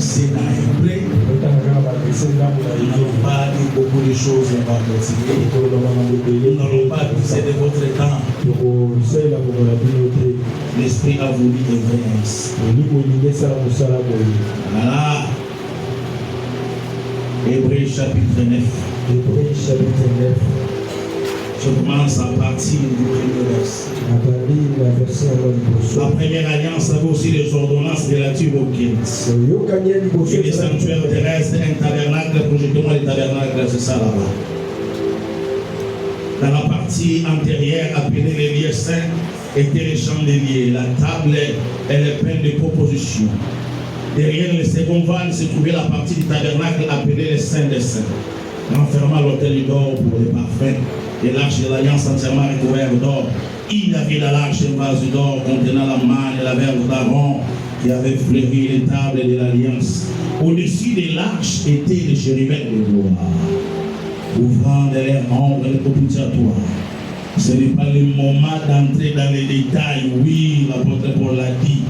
c'est dans Hébreu. Nous n'allons pas dire beaucoup de choses, on va continuer. Nous n'allons pas abuser de votre temps. L'Esprit a voulu œuvrer ainsi. Voilà. Hébreu chapitre 9. Je commence à partir du premier verset. La première alliance avait aussi les ordonnances relatives aux guildes. Et les sanctuaires terrestres, un tabernacle, projetement les tabernacles, c'est ça là-bas. Dans la partie antérieure, appelée les lieux saints, étaient les chandeliers. La table, elle est pleine de propositions. Derrière le second val se trouvait la partie du tabernacle appelée les saints des saints, renfermant l'autel d'or pour les parfums. Et l'arche de l'alliance entièrement recouverte d'or. Il y avait dans l'arche un vase d'or contenant la manne et la verge d'Aaron qui avait fleuri les tables de l'alliance. Au-dessus de l'arche étaient les chérubins de gloire, ouvrant de leur ombre le propitiatoire. Ce n'est pas le moment d'entrer dans les détails, oui, l'apôtre Paul l'a dit.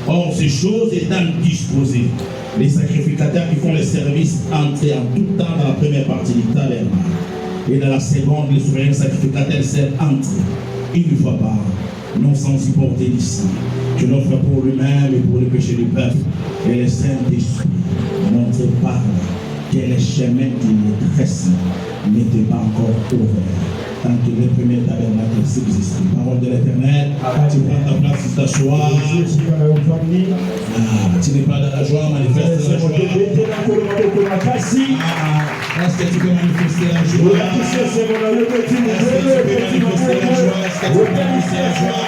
Or, ces choses étant disposées, les sacrificateurs qui font le service entrent en tout temps dans la première partie du tabernacle. Et dans la seconde, les souverains sacrificateurs servent entrer une fois par an, non sans y porter d'ici, que l'offre pour lui-même et pour le péché du peuple. Et le Saint-Esprit montre par que les chemins qui les dressent n'étaient pas encore ouverts, tant que le premier tabernacle subsistait. Parole de l'Éternel, tu prends ta place, tu t'assois. Tu n'es pas dans la joie, manifeste la joie. Est-ce que tu peux manifester la joie? Est-ce que tu peux manifester la joie? Est-ce que tu peux manifester la joie?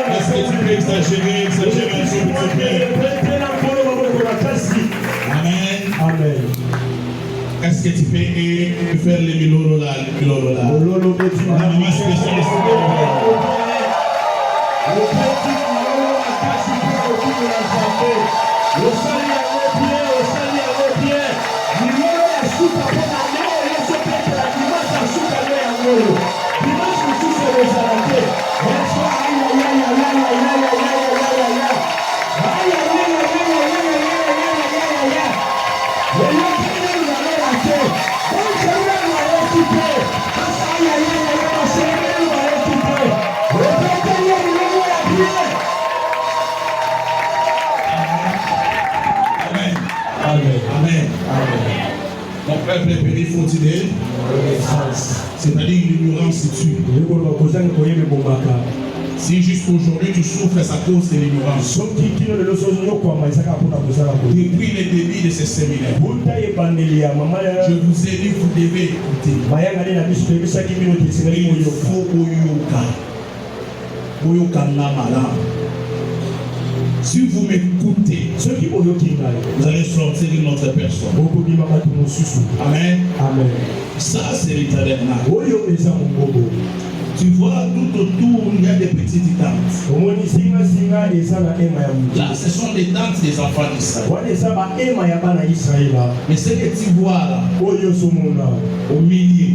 Est-ce que tu peux exagérer un petit peu? Amen. Amen. Est-ce que tu peux faire les miloro là? Mon peuple est péri fautiné, c'est-à-dire l'ignorance tue. Si juste aujourd'hui tu souffres, c'est à cause de l'ignorance. Depuis le début de ce séminaire, je vous ai dit, vous devez écouter. Il faut Oyoka Namala. Si vous m'écoutez, vous allez sortir d'une autre personne. Amen. Amen. Ça, c'est le tabernacle. Tu vois, tout autour, il y a des petites tentes. Là, ce sont les tentes des enfants d'Israël. Mais ce que tu vois là, au milieu,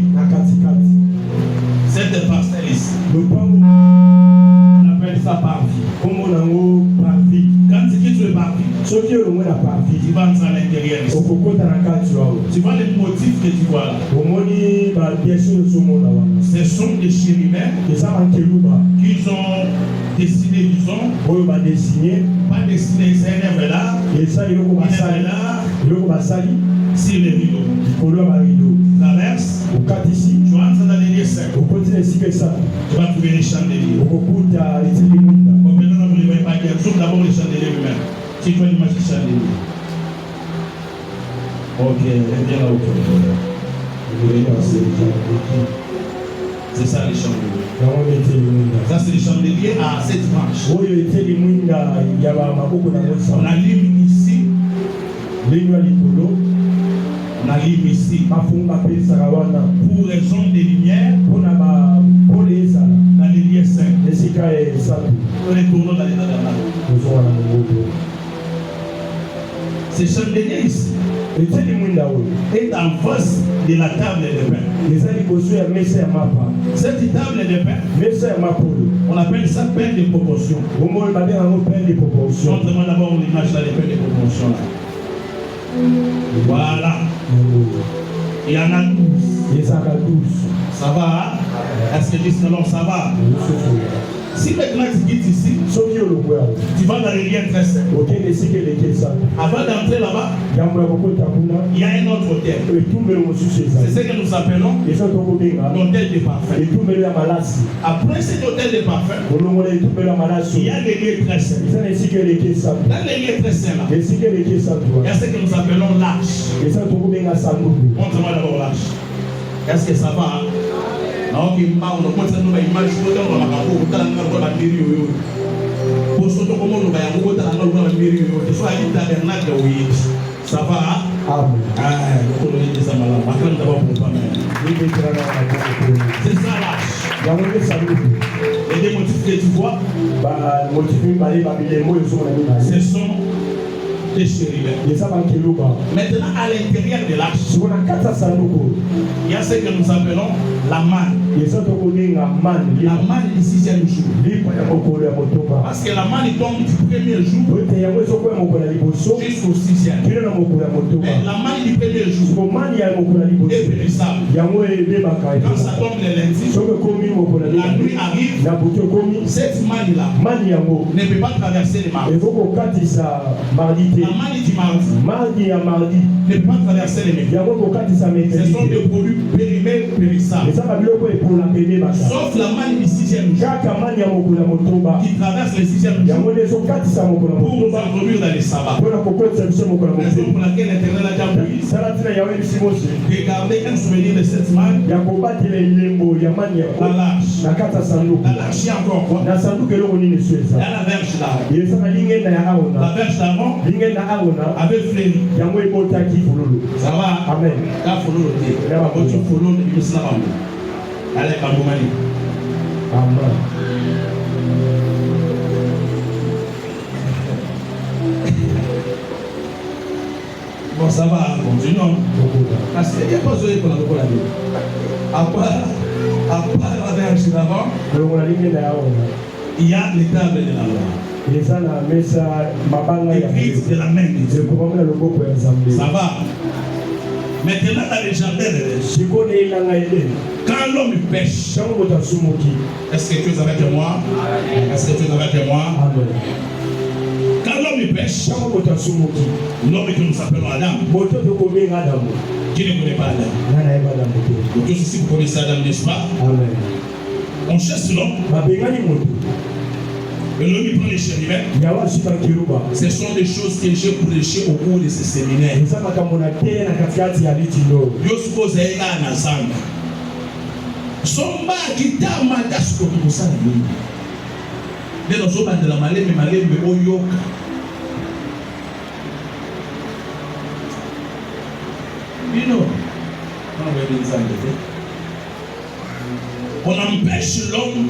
cette parcelle ici, on appelle ça parvis. Quand tu es parvis, tu vas entrer à l'intérieur. Tu vois les motifs que tu vois là. Ce sont des chérubins qu'ils ont dessiné, disons. Pas dessiné, c'est un œuvre là. Sur les rideaux. Tu traverses. Tu entres dans les lieux saints. Tu vas trouver les chandeliers. Maintenant, vous ne voyez pas qu'il y a d'abord les chandeliers lui-même. Si tu vois l'image du chandelier. Ok, viens là où c'est ça les chandeliers. Ça c'est les chandeliers à 7 branches. On allume ici. On allume ici. Pour raison de lumière. Dans les lieux saints. On retourne dans les tabernacles. Ces chandeliers ici est en face de la table de pain. Cette table de pain, on appelle ça pain de proportion. Montre-moi d'abord l'image là, les pains de proportion là. Il y en a 12. Les Saka 12. Ça va? Est-ce que disent non, ça va? Si maintenant tu quittes ici, tu vas dans les liens très simples. Avant d'entrer là-bas, il y a un autre hôtel. C'est ce que nous appelons l'hôtel des parfums. Après cet hôtel des parfums, il y a des lieux très simples. Dans les lieux très simples, il y a ce que nous appelons l'arche. Montre-moi d'abord l'arche. Est-ce que ça va? Non, qui m'a on a montré nos images, on a beaucoup de temps dans la mairie. Pour ce qu'on a beaucoup de temps dans la mairie. Il faut aller dans le tabernacle, oui. Ça va? Amen. Ah, le colonel de Samala. Maintenant, d'abord pour toi même. C'est ça là. Les deux motifs que tu vois, ce sont des chérubins. Maintenant, à l'intérieur de l'arche, il y a ce que nous appelons la manne. La manne du 6e jour. Parce que la manne tombe du premier jour jusqu'au 6e. Mais la manne du premier jour est périssable. Quand ça tombe le lundi, la nuit arrive, cette manne-là ne peut pas traverser les marches. La manne du mardi ne peut pas traverser les mers. Ce sont des produits périmés périssables. Sauf la manne du 6e jour qui traverse le 6e jour pour nous introduire dans les sabbats. Raison pour laquelle l'Éternel a dit de garder un souvenir de cette manne à l'arche. La l'arche, il y a encore quoi? Il y a la verge d'Aaron. La verge d'Aaron avait fléri. Ça va? Amen. Amen. Bon, ça va, continuons. Parce qu'il n'y a pas besoin pour la locale. À part la verge d'avant, il y a les tables de la loi. Écrites de la main de Dieu. Ça va. Maintenant, dans les jardins de Dieu, quand l'homme pêche, est-ce que tu es avec moi? Est-ce que tu es avec moi? Quand l'homme pêche, l'homme que nous appelons Adam, qui ne connaît pas Adam? Tous ici vous connaissez Adam, n'est-ce pas? On cherche l'homme. Et l'homme prend les chérubins. Ce sont des choses que j'ai prêchées au cours de ce séminaire. Yo suppose ega na zanga. Somba kitama tasko kusana nini. Ndio soba de la malembe oyoka. On empêche l'homme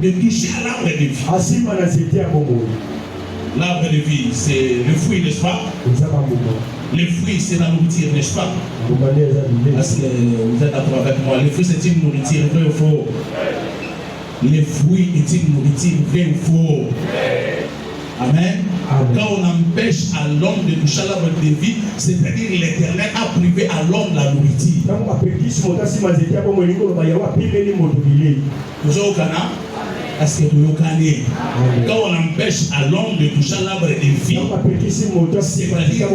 de toucher à l'arbre de vie. L'arbre de vie, c'est le fruit, n'est-ce pas? Le fruit, c'est la nourriture, n'est-ce pas? Parce que vous êtes d'accord avec moi. Le fruit, c'est une nourriture, vrai ou faux? Le fruit est une nourriture, vrai ou faux? Amen. Quand on empêche à l'homme de toucher à l'arbre de vie, c'est-à-dire l'Éternel a privé à l'homme la nourriture. Est-ce que tu connais? Quand on empêche à l'homme de toucher à l'arbre de vie, c'est-à-dire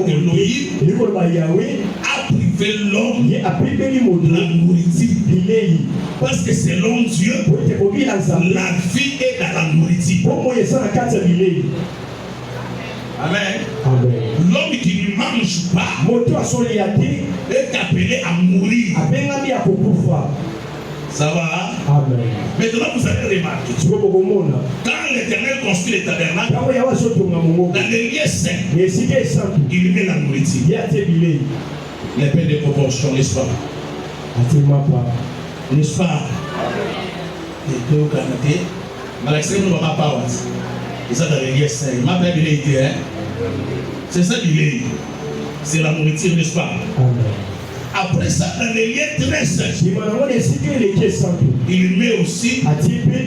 que Elohim a privé l'homme de la nourriture. Parce que selon Dieu, la vie est dans la nourriture. Amen. L'homme qui ne mange pas est appelé à mourir. Ça va? Amen. Maintenant, vous allez remarquer. Quand l'Éternel construit le tabernacle, dans les lieux saints, il met la nourriture. Les pains de proportion, n'est-ce pas? N'est-ce pas? Et tout Canada, Malaxé ne va pas voir. Et ça dans les lieux saints. Il m'a pas bien été, hein? C'est ça qu'il est. C'est la nourriture, n'est-ce pas? Après ça, dans les lieux très saints, il met aussi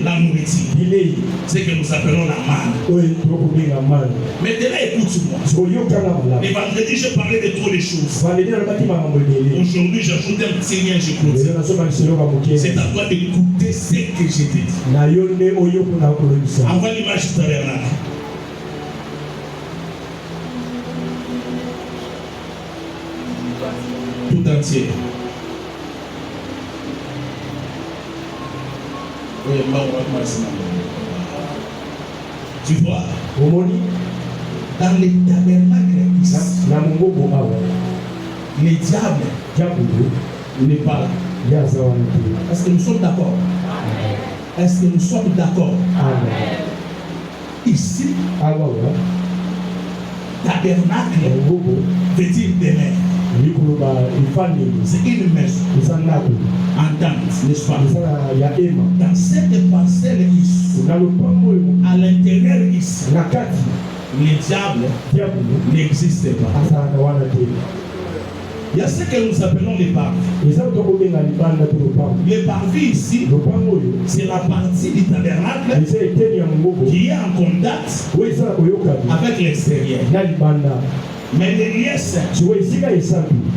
la nourriture. Ce que nous appelons la manne. Maintenant, écoute. écoute-moi. Et vendredi, j'ai parlé de trop de choses. Aujourd'hui, j'ajoute un petit rien, je clôture. C'est à toi d'écouter ce que je t'ai dit. Envoie l'image du tabernacle. Tout entier. Oui, tu vois, dans les tabernacles ici, le diable n'est pas là. Est-ce que nous sommes d'accord? Est-ce que nous sommes d'accord? Ici, tabernacle veut dire demeure. C'est une maison entente, n'est-ce pas? Dans cette parcelle ici, à l'intérieur ici, le diable n'existe pas. Il y a ce que nous appelons les parvis. Les parvis ici, c'est la partie du tabernacle qui est en contact avec l'extérieur. Mais les lieux saints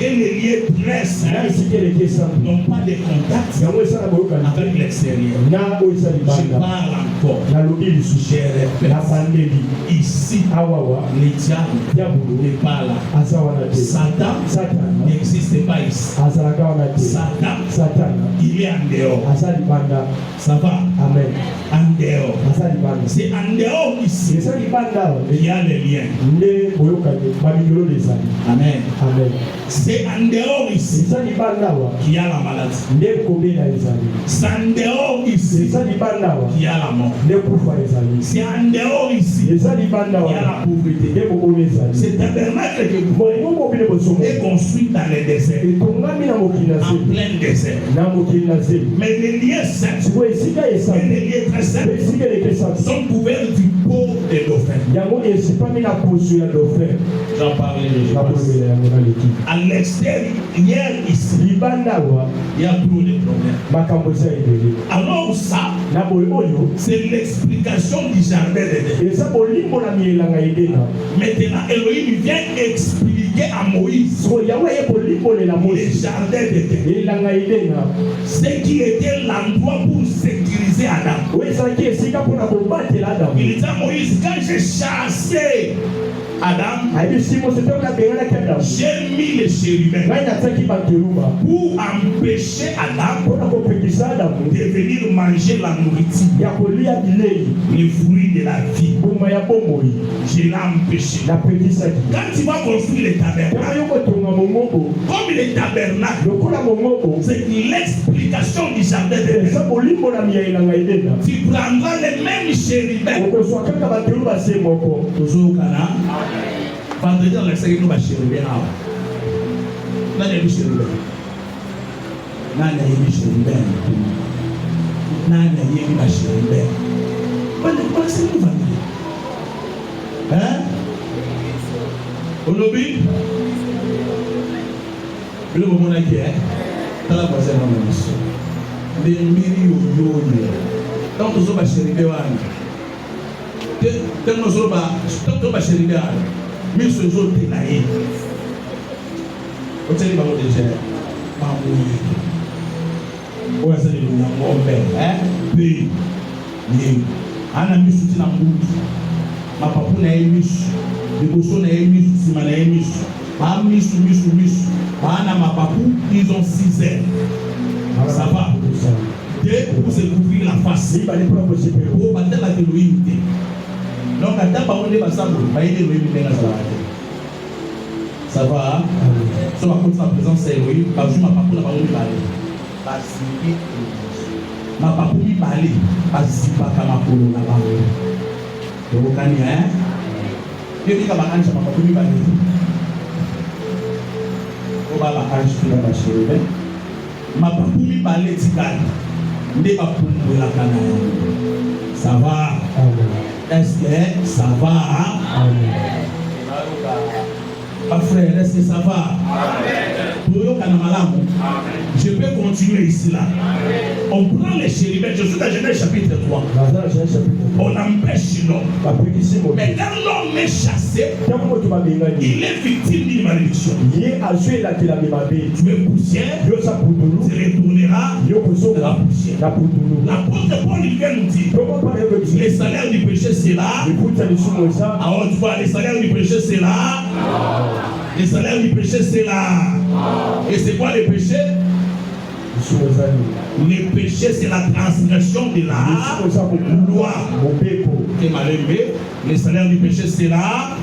et les lieux très saints n'ont pas de contact avec l'extérieur. Je parle encore. Je répète. Ici, le diable n'est pas là. Satan n'existe pas ici. Satan, il est en dehors. Ça va? Amen. En dehors. C'est en dehors ici. Il y a les liens. Amen. C'est en dehors ici qu'il y a la maladie. C'est en dehors ici qu'il y a la mort. C'est en dehors ici qu'il y a la pauvreté. Ce tabernacle que vous voyez est construit dans les déserts, en plein désert. Mais les lieux saints et les lieux très saints sont couverts du pot de dauphin. J'en parlais déjà. À l'extérieur, ici, il y a trop de problèmes. Alors ça, c'est l'explication du jardin d'Éden. Maintenant, Elohim vient expliquer à Moïse le jardin d'Éden. Ce qui était l'endroit pour sécuriser Adam. Il dit à Moïse, quand j'ai chassé Adam, j'ai mis les chérubins pour empêcher Adam de venir manger la nourriture, les fruits de la vie. Je l'ai empêché. Quand tu vas construire le tabernacle, comme le tabernacle, c'est l'explication du jardin d'Éden. Tu prendras les mêmes chérubins. Vendredi, on a essayé de nous bâcher le bien. Là, il y a du chérubin. Là, il y a du chérubin. Là, il y a du chérubin. C'est nous vendredi. Hein? Au lobby? Le moment là qui est, dans la voisine, on a mis. Les millions. Donc, nous sommes bâchés le bien. Tant que nous sommes bâchés le bien. Mais ce jour, tu es naïf. Tu sais, maman déjà, maman, on va se dire, mon père, puis, ana misu tina mbutu, ma papu na misu, liboso na misu, sima na misu, ba misu, ba ana ma papu, ils ont 6 heures. Ça va? Dès pour se couvrir la face, il va les proposer pour battre la théologie. Donc, à ta parole, il va savoir, il va y avoir ça va? Si on va continuer la présence, c'est oui. Parce que ma papu n'a pas voulu parler. Parce que ma papu n'a pas parlé. Parce que ma papu n'a pas parlé. Donc, vous connaissez, hein? Je dis que ma papu n'a pas parlé. On va la cage sur la chérie. Ma papu n'a pas parlé. Mais ma papu n'a pas parlé. Ça va? Est-ce que ça va? Ma frère, est-ce que ça va? Je peux continuer ici là. On prend les chérubins. Je suis dans Genèse chapitre 3. On empêche l'homme. Mais quand l'homme est chassé, il est victime d'une malédiction. Tu es poussière, tu retourneras à la poussière. L'apôtre Paul vient nous dire, les salaires du péché c'est là. Alors tu vois, les salaires du péché c'est là. Les salaires du péché c'est là. Et c'est quoi le péché? Le péché c'est la transgression de la loi. Les salaires du péché c'est là.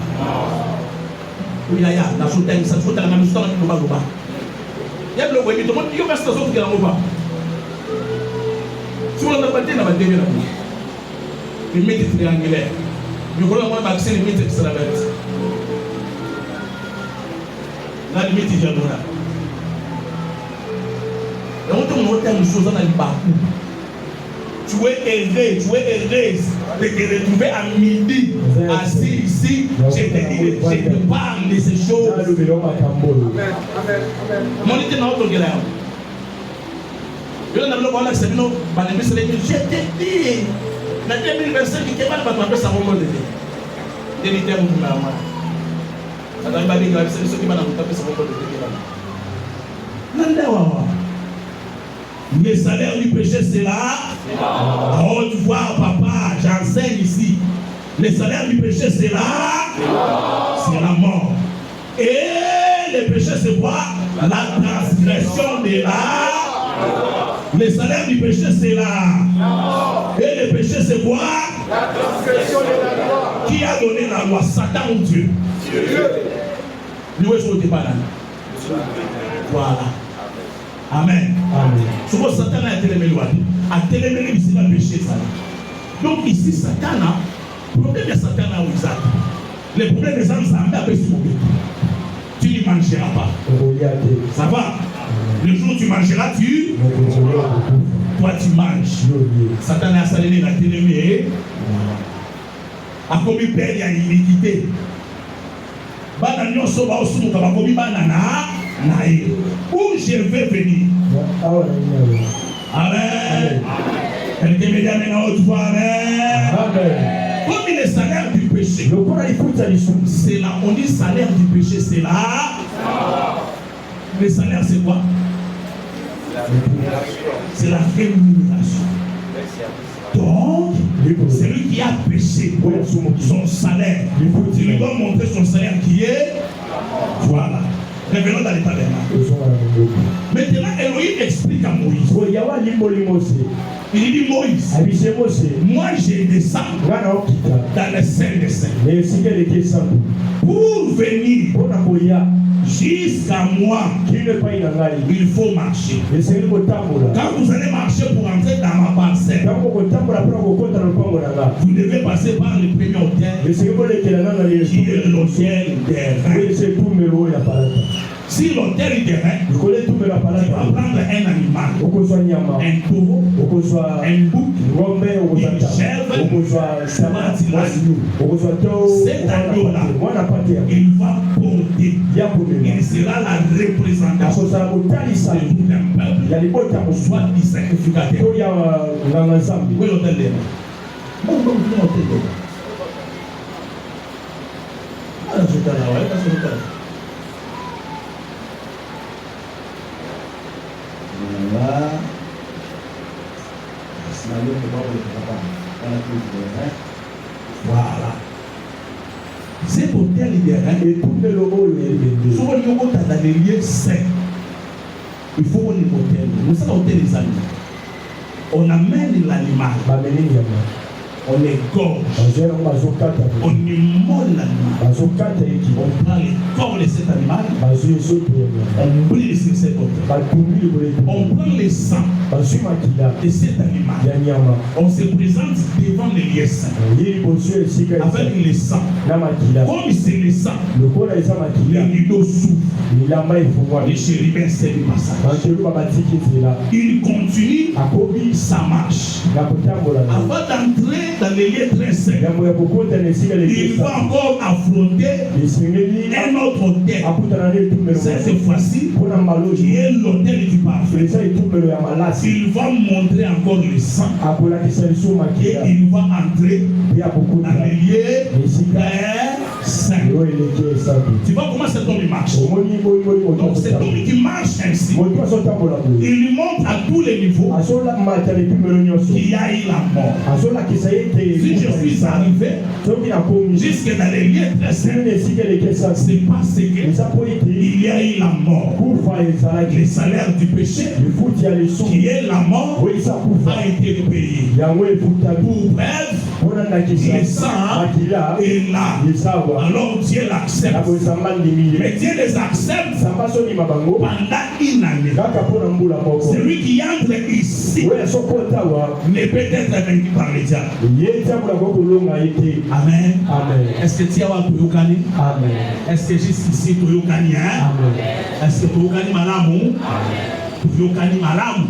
Il y a la chose ça faut la même histoire qui nous va là. Il y a le web tout le monde il y a cette chose qui là va. Si on n'a pas dit na ba demi là. Le mètre triangulaire. Le gros moi accès le mètre extraverse. La limite est là. Donc on a une chose dans le parcours. Tu es erré de te retrouver à midi assis ici. Je te parle de ces choses. Mon était dans notre galère. Je te dis, la 2000 personnes qui ne pas de ça va me les salaires du péché c'est là. Oh tu vois papa, j'enseigne ici. Les salaires du péché c'est là. C'est la mort. Et le péché c'est quoi? La transgression de la. Les salaires du péché c'est là. Et le péché c'est quoi? La transgression de la loi. Qui a donné la loi? Satan ou Dieu? Nous ne pas là. Voilà. Amen. Ce que Satan a téléméné ici le péché. Donc ici Satan le problème de Satan où Isaac. Le problème des hommes c'est un peu tu ne mangeras pas. Ça va? Le jour où tu mangeras, toi tu manges. Satan a salé la téléméné. A commis père, il y a une iniquité. Bana nyonso ba osumu ka bakomi bana na ye. Où je vais venir. Amen. Quelqu'un me dit amen à haute voix. Amen. Comme le salaire du péché. C'est là, on dit salaire du péché, c'est là. Le salaire c'est quoi? C'est la rémunération. Donc, celui qui a péché, son salaire, tu lui dois montrer son salaire qui est. Voilà. Revenons dans l'état des mains. Maintenant, Elohim explique à Moïse. Il dit Moïse, moi je descends dans le Saint des Saints pour venir jusqu'à moi. Il faut marcher. Quand vous allez marcher pour entrer dans ma parcelle, vous devez passer par le premier hôtel qui est l'hôtel terrain. Si l'hôtel terrain, tu vas prendre un animal, un taureau, un bouc, une chèvre, cet agneau-là, il va porter, il sera la représentation de tout un peuple, soit du sacrificateur. Où est l'hôtel terrain? Où est l'hôtel terrain? Ah, je t'en ai, parce que je t'en ai. Voilà. Cet hôtel et tout le logo sur le logo dans les lieux saints. Il faut qu'on ait l'hôtel. Nous sommes l'hôtel des animaux. On amène l'animal. On égorge. On immole l'animal. On prend les corps de cet animal. On brûle sur cet hôtel. On prend les sangs de cet animal. On se présente devant les lieux saints avec les sangs. Comme c'est les sangs, les rideaux s'ouvrent. Les chérubins c'est le passage. Il continue sa marche. Avant d'entrer dans les lieux très saints, il va encore affronter un autre autel. Cette fois-ci, qui est l'autel du parfait. Il va montrer encore le sang. Et il va entrer dans les lieux saints. Tu vois comment cet homme marche. Donc cet homme qui marche ainsi, il lui montre à tous les niveaux qu'il y a eu la mort. Si je suis arrivé jusque dans les lieux très saints, c'est parce qu'il y a eu la mort. Le salaire du péché, qui est la mort, a été payé. Pour preuve, le sang est là. Alors Dieu l'accepte. Mais Dieu les accepte pendant une année. Celui qui entre ici ne peut être vaincu par les diables. Amen. Est-ce que tu as Toyokani? Est-ce que jusqu'ici Toyokani? Est-ce que Toyokani malamu? Toyokani malamu?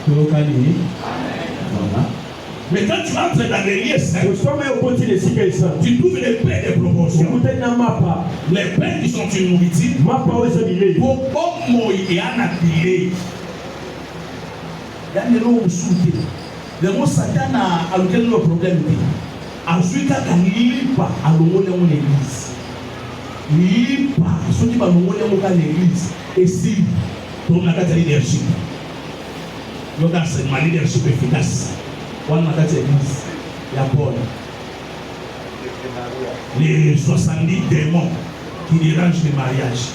Toyokani? Voilà. Mais quand tu entres dans les lieux saints, tu trouves les pains de proportion. Les pains qui sont une nourriture. Pour il y a un appelé. Il y a un homme souté. Le mot Satan a lequel le problème est. Ensuite, il n'y a pas à l'église. Il n'y a pas ceux qui vont à l'église. Et si, on a la leadership. Donc, c'est ma leadership efficace. On a la église. Il y a Paul. Les 70 démons qui dérangent les mariages.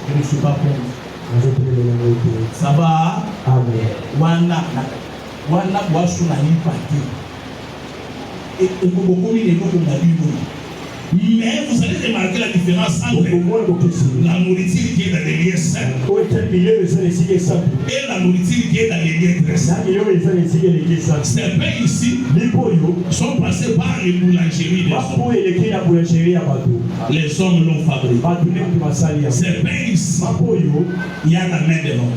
Je ne suis pas contre. Ça va? Amen. Wana boisson na lipati et beaucoup de gens mais vous allez remarquer la différence entre la nourriture qui est dans les lieux saints et la nourriture qui est dans les lieux très saints. Ces pains ici sont passés par les boulangeries des hommes. Les hommes l'ont fabriqué. Ces pains ici, il y a la main de l'homme.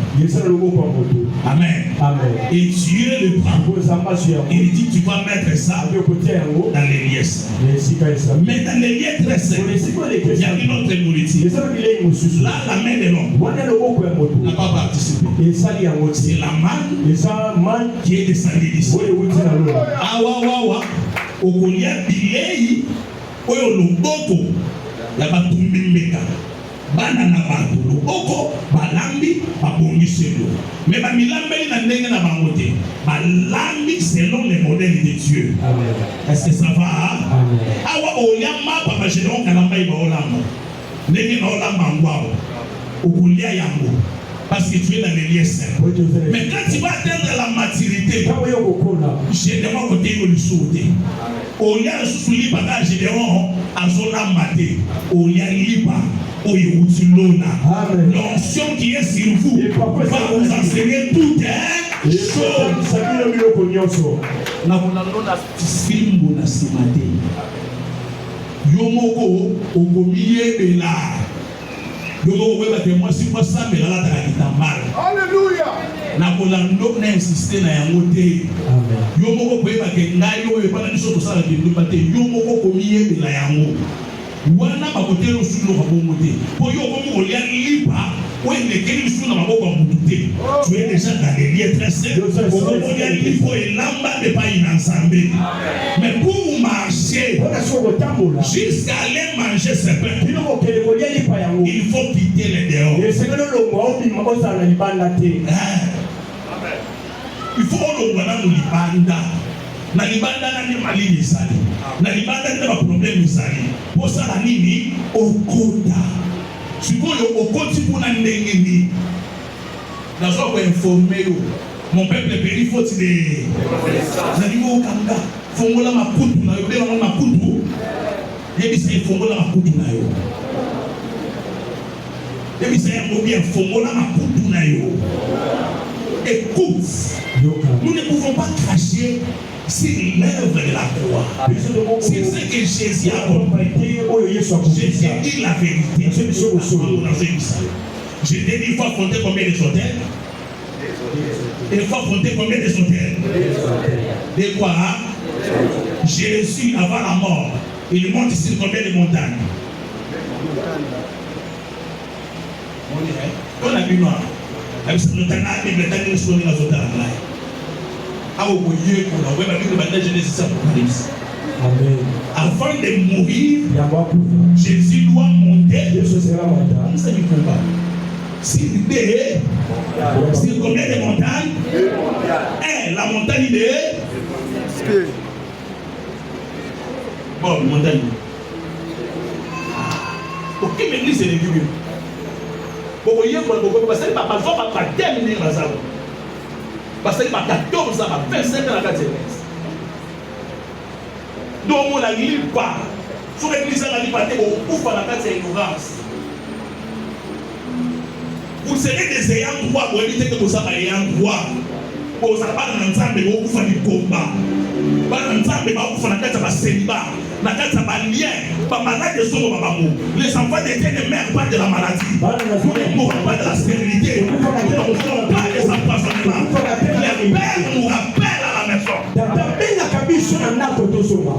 Amen. Et Dieu le prend. Il dit tu vas mettre ça dans les lieux saints. Mais dans les lieux très saints, il y a une autre nourriture. Là, la main de l'homme n'a pas participé. C'est la manne qui est descendue d'ici. Awa, okolia bilei, oyo loboko, la batumbi mbeka. Bana na bato loboko, balambi, babongiselo. Mais bamilambeli na ndenge na bangote. Balambi selon les modèles de Dieu. Est-ce que ça va? Awa oyama papa général kalamba iba olamba. Ndenge na olamba ngwao. Okulia yango. Parce que tu es dans les lieux saints. Mais quand tu vas atteindre la maturité, Gédéon côté le sauter. Olia sous liba da Gédéon azona maté. Olia liba oyutilona. L'onction qui est sur vous va vous enseigner toutes choses. Na bonalona simbo na simate. Yomoko ogomiye bela. Alléluia. Na kolando na insister na yangote. Yomoko koyeba ke ngayo e bana biso to sala bindu bate yomoko komiye bela yango. Wana bakotelo sulo babongote. Po yoko mo lia lipa, o ndekeli sulo na maboko mutute. Tu es déjà dans les lieux très saints. Ko lia lipo e lamba de pas inensemble. Mais pour marcher jusqu'à aller manger ce pain, il faut quitter les dehors. Il faut le voir dans l'ibanda. Na libanda na ni malini sali. Na libanda na problème sali. Pour ça la nini okota. Sikoyo okoti pona ndenge ni. Nazo ko informer yo. Mon peuple péri faut il na niveau kanga. Fongola makutu na yo, bela makutu. Yebi se fongola makutu na yo. Yebi se yango bien fongola makutu na yo. Écoute, nous ne pouvons pas cracher sur l'œuvre de la croix. C'est ce que Jésus a compris. Jésus dit la vérité. Je t'ai dit, il faut compter combien de hôtels? Il faut affronter combien de sauteurs? De quoi? Jésus, avant la mort, il monte sur combien de montagnes? On a vu noir. Avec cette montagne, il y a des choses dans la zone. Amen. Avant de mourir, Jésus doit monter. Sur combien de montagnes? La montagne de bon, montagne. Aucune église n'est venue. Vous voyez, parce que papa va terminer la salle. Parce que 14 ans, 25 ans à la 4e. Donc on a dit pas. Sur l'église, on a dit pas. On va la 4e ignorance. Vous serez des ayants droit pour éviter que vous soyez ayants droit. Vous n'avez pas d'ensemble, vous faites du combat. Pas d'ensemble, vous faites la 4e célibat. La 4e lien. Pas malade de son maman. Les enfants d'été ne meurent pas de la maladie. Vous ne mourrez pas de la stérilité. Vous ne mourrez pas des empoisonnements. Les pères nous rappellent à la maison.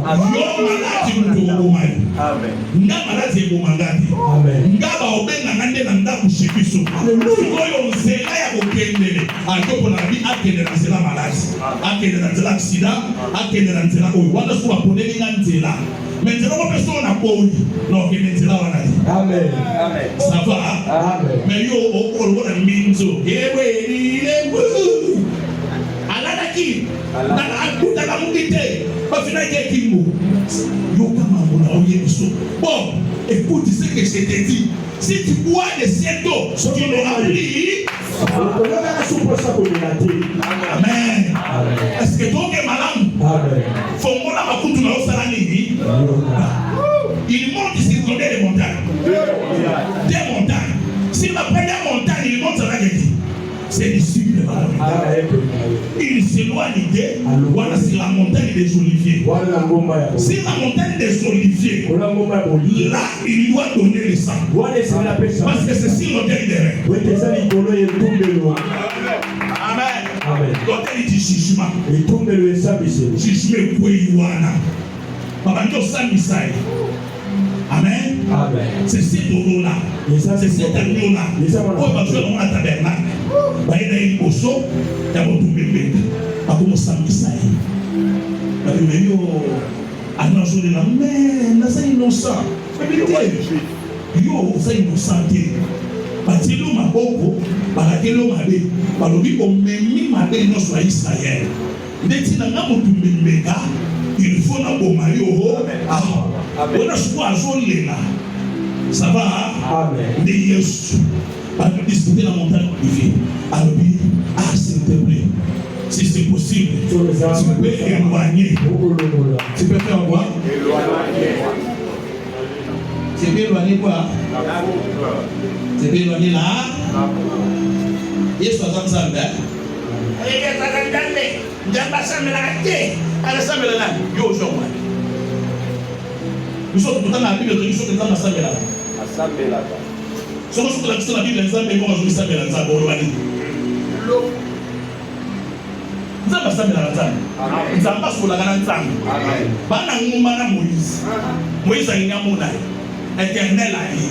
Amen. Nga maladi ebomangati. Nga baobenga ngande na ndaku shebiso. Oyo nzela ya kokendele. Atoko na bi akende na nzela maladi. Akende na nzela accident. Akende na nzela oyo. Wana so baponeli nga nzela. Mais nzela ko peso na boyi. No kende nzela wana. Amen. Amen. Ça va? Amen. Mais yo okolo na minzo. Ewe ilebo. Aladaki. Na akuta la mukite. Ba finaje kimbo. Bon, écoute ce que je t'ai dit. Si tu bois de cette eau, tu l'auras pris. Amen. Est-ce que tu es malade? Amen. Il monte sur combien de montagnes? Des montagnes. Si la première montagne, il monte sur la gueule. C'est disciple. Il s'éloigne de voilà, c'est la montagne des oliviers. C'est la montagne des oliviers. Là, il doit donner le sang. Parce que c'est sur l'autel des reins. Amen. L'autel du jugement. Jugement Kouéouana. Papa Dieu Samisai. Amen. Amen. C'est cet eau-là. C'est cet agneau-là. Oh, parce que l'on a tabernacle. Il y a une poisson. Il y a un bébé. Pas comme ça, Messiah. Mais yo, à nos jours de la mer, là, c'est innocent. Yo, c'est innocent. Batilo maboko, barakelo mabe, balobi omemi mabe no so Israël. Ndeti na ngamutu mbeka, il faut na bomari o. On a choisi azolela. Ça va? Amen. De Yesu. Pas de discuter la montagne olivier. Alors, s'il te plaît, si c'est possible, tu peux éloigner. Tu peux faire quoi? Tu peux éloigner quoi? Tu peux éloigner là? Yesu a ça. Nous sommes tout le temps dans la Bible, nous sommes tout le temps dans la Bible. Somos la Bible, la Bible, nzambe mo azobisambela nzambe olobani. Nzambe asambela nzambe. Nzambe asolaka na nzambe. Bana ngumba na Moïse. Moïse ayingamona. Éternel ayi.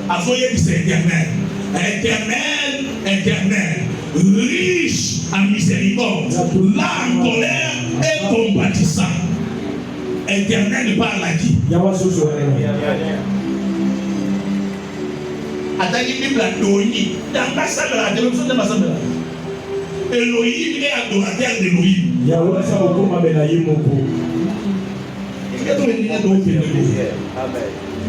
Azoyebisa éternel. Éternel, éternel. Riche en miséricorde. Là en colère et compatissant. Éternel parle à qui? Ataki Bible Adoni, dans la salle de la maison de ma salle. Elohim est adorateur d'Elohim. Yahweh ça au combat de la Yimoko.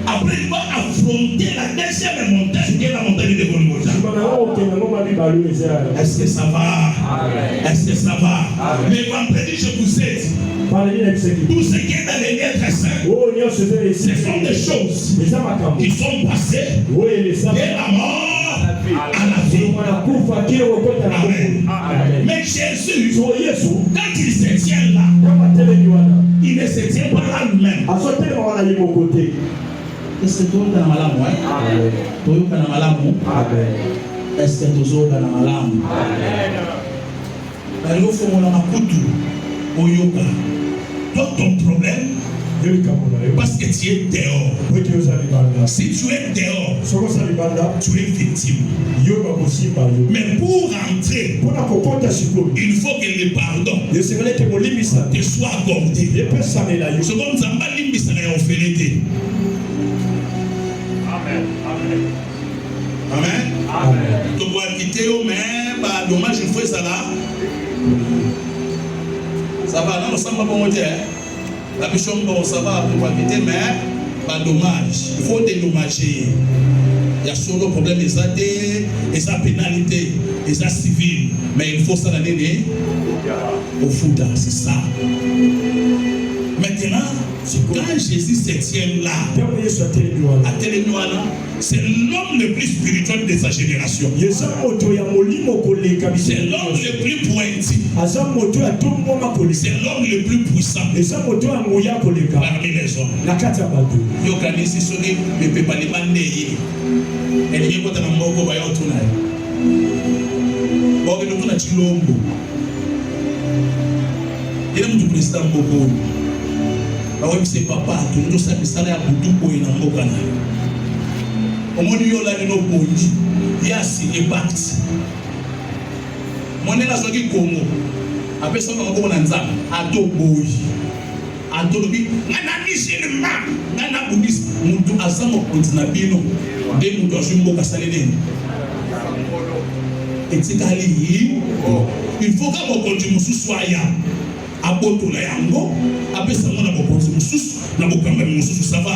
Après il va affronter la deuxième montagne qui est la montagne de Golgotha. Est-ce que ça va? Est-ce que ça va? Mais vendredi je vous ai dit. Tout ce qui est dans les lettres saintes, ce sont des choses qui sont passées de la mort à la vie. Amen. Mais Jésus, quand il se tient là, il ne se tient pas là lui-même. Est-ce que tu as un malamu? Tu as un malamu? Est-ce que nous avons dans la langue? Il faut qu'on ait un couteau au yoga. Toi, ton problème, parce que tu es dehors. Si tu es dehors, tu es victime. Mais pour rentrer, il faut que le pardon te soit accordé. C'est comme ça, Amen. Amen. Tu dois quitter, mais dommage, il faut ça là. Ça va, non, ça va pas monter. La mission, ça va, tu dois quitter, mais dommage. Il faut dédommager. Il y a solo problème, il y a pénalité, il y a civil. Mais il faut ça l'année au Fouda, c'est ça. Maintenant, quand Jésus se tient là, à Télénoana, c'est l'homme le plus spirituel de sa génération. C'est l'homme le plus pointu. C'est l'homme le plus puissant parmi les hommes. Yokanisi soni pepe palimande. Elle est dans le moko ba yotuna. Bon, nous tuna chilombo. Il est mon président Boko. Awe c'est papa, tout nous ça ça ya butu ko ina mboka na. Omoni yo la no bondi. Yasi e pacte. Monena soki Congo. Apesa ko ngoko na nzamba, ato boy. Ato lobi, ngana musulman, ngana bouddhiste, mutu azamo kontina bino. De mutu azumbo kasalene. Etikali, il faut que mon continue soit ya. Abotola yango apesa mona bokonzi mususu na bokamba mususu ça va.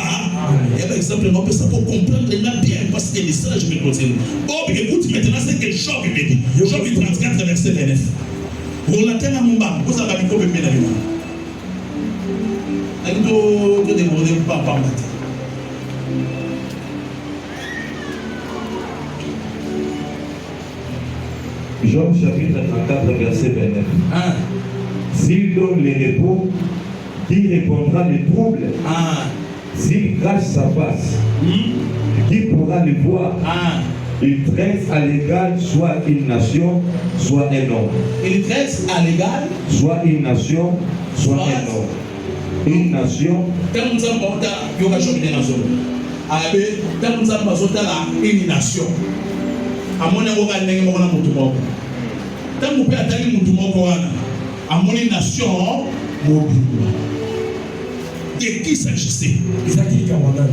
Et par exemple on peut ça pour comprendre bien parce que les sages me conseillent. Bon écoute maintenant c'est que Job me dit. Job 34 verset 29. On la tena mumba vous avez ko bembe na lima. Alito to demander papa mate. Job chapitre 34 verset 29. S'il donne le repos, qui répondra les troubles? S'il cache sa face, qui pourra le voir? Il traite à l'égal soit une nation, soit un homme. Il traite à l'égal soit une nation, soit un homme. Une nation. Quand nous avons une nation, quand nous avons une nation, à mon avis, quand nous avons à mon nation, de qui s'agissait?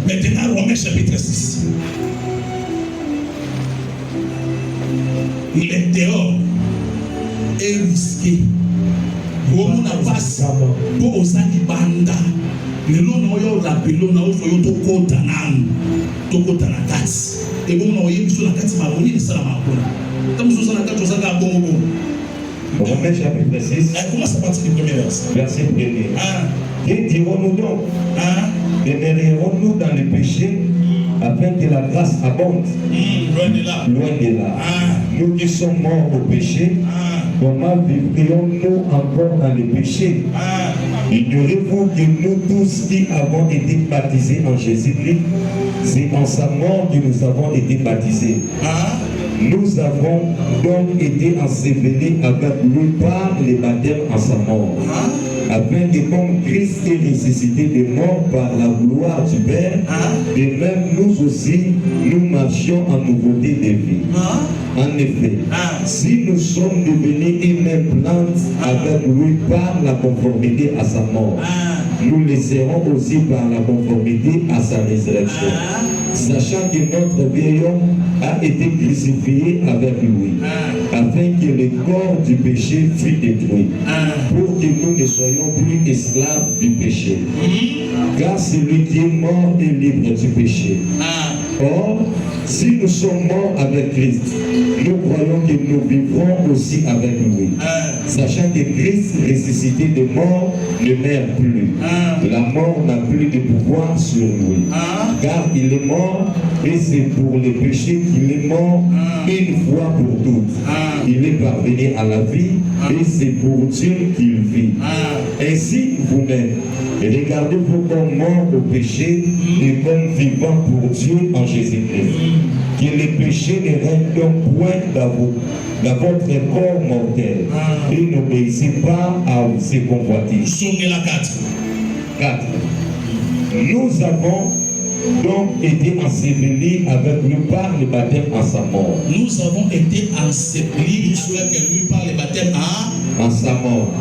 Maintenant, Romains chapitre 6. Il est dehors et risqué. Pour mon avance, pour aux banda. Le nom de la pelona, il faut que tu aies la carte. Et bon, on a eu sur la carte, il y a ça. Comme nous avons la carte, on a bon. Romains chapitre 6. Commence à partir du premier verset. Verset 1er. Que dirons-nous donc? Demeurerons-nous dans le péché afin que la grâce abonde? Loin de là. Loin de là. Nous qui sommes morts au péché, comment vivrions-nous encore dans le péché? Ignorez-vous que nous tous qui avons été baptisés en Jésus-Christ, c'est en sa mort que nous avons été baptisés. Nous avons donc été ensevelis avec lui par le baptême en sa mort, afin que comme Christ est ressuscité des morts par la gloire du Père, de même nous aussi, nous marchions en nouveauté de vie. En effet, si nous sommes devenus une même plante avec lui par la conformité à sa mort, nous le serons aussi par la conformité à sa résurrection, sachant que notre vieil homme a été crucifié avec lui, afin que le corps du péché fût détruit, pour que nous ne soyons plus esclaves du péché. Car celui qui est mort est libre du péché. Or, si nous sommes morts avec Christ, nous croyons que nous vivrons aussi avec lui, sachant que Christ, ressuscité des morts, ne meurt plus. La mort n'a plus de pouvoir sur lui, car il est mort, et c'est pour le péché qu'il est mort une fois pour toutes. Il est parvenu à la vie, et c'est pour Dieu qu'il vit. Ainsi, vous-même, regardez-vous comme morts au péché et comme vivants pour Dieu en Jésus-Christ. Que le péché ne règne donc point dans votre corps mortel. Et n'obéissez pas à ses convoitises. 4. Nous avons donc été ensevelis avec lui par le baptême à sa mort. Nous avons été ensevelis avec lui par le baptême à sa mort.